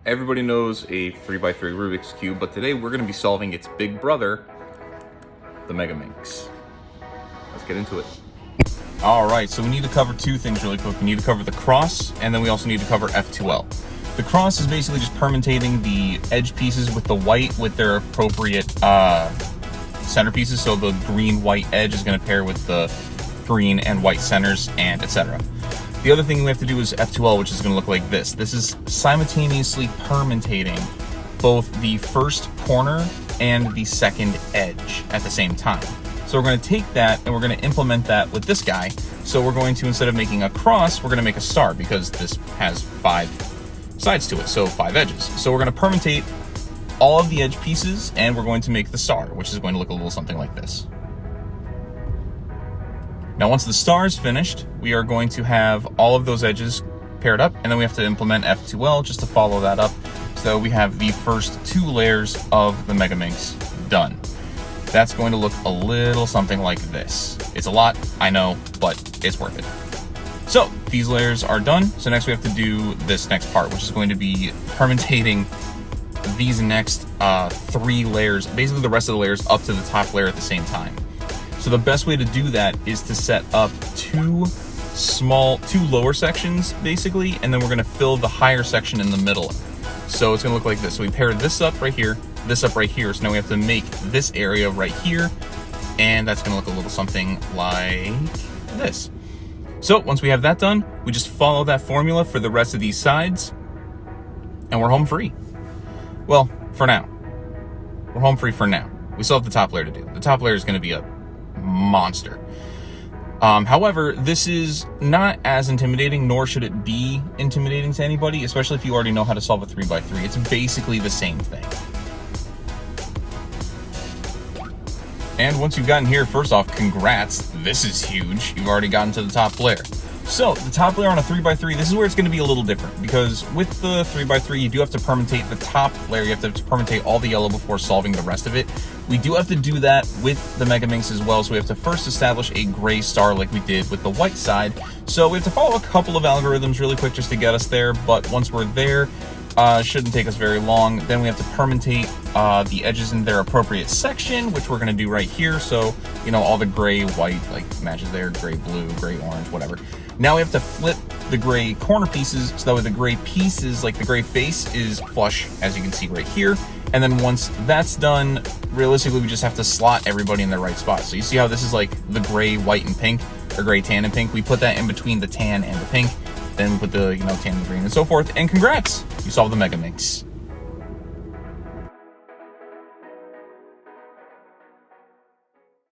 Everybody knows a 3x3 Rubik's Cube, but today we're going to be solving its big brother, the MEGAMINX. Let's get into it. Alright, so we need to cover two things really quick. We need to cover the cross, and then we also need to cover F2L. The cross is basically just permutating the edge pieces with the white with their appropriate center pieces. So the green-white edge is going to pair with the green and white centers, and etc. The other thing we have to do is F2L, which is going to look like this. This is simultaneously permutating both the first corner and the second edge at the same time. So we're going to take that and we're going to implement that with this guy. So we're going to, instead of making a cross, we're going to make a star because this has 5 sides to it, so 5 edges. So we're going to permutate all of the edge pieces and we're going to make the star, which is going to look a little something like this. Now, once the star is finished, we are going to have all of those edges paired up, and then we have to implement F2L just to follow that up. So we have the first 2 layers of the MEGAMINX done. That's going to look a little something like this. It's a lot, I know, but it's worth it. So these layers are done. So next we have to do this next part, which is going to be permutating these next 3 layers, basically the rest of the layers up to the top layer at the same time. So the best way to do that is to set up 2 lower sections, basically, and then we're gonna fill the higher section in the middle. So it's gonna look like this. So we pair this up right here, this up right here. So now we have to make this area right here, and that's gonna look a little something like this. So once we have that done, we just follow that formula for the rest of these sides, and we're home free. Well, for now. We're home free for now. We still have the top layer to do. The top layer is gonna be a monster. However, this is not as intimidating, nor should it be intimidating to anybody, especially if you already know how to solve a 3x3. It's basically the same thing. And once you've gotten here, first off, congrats. This is huge. You've already gotten to the top layer. So the top layer on a 3x3, this is where it's going to be a little different, because with the 3x3, you do have to permutate the top layer. You have to permutate all the yellow before solving the rest of it. We do have to do that with the MEGAMINX as well. So we have to first establish a gray star like we did with the white side. So we have to follow a couple of algorithms really quick just to get us there. But once we're there, shouldn't take us very long. Then we have to permutate the edges in their appropriate section, which we're going to do right here. So, you know, all the gray, white, like matches there, gray, blue, gray, orange, whatever. Now we have to flip the gray corner pieces so that way the gray pieces, like the gray face, is flush, as you can see right here. And then once that's done, realistically, we just have to slot everybody in the right spot. So you see how this is like the gray, white, and pink, or gray, tan, and pink. We put that in between the tan and the pink. Then we put the, tan and the green and so forth. And congrats, you solved the MEGAMINX.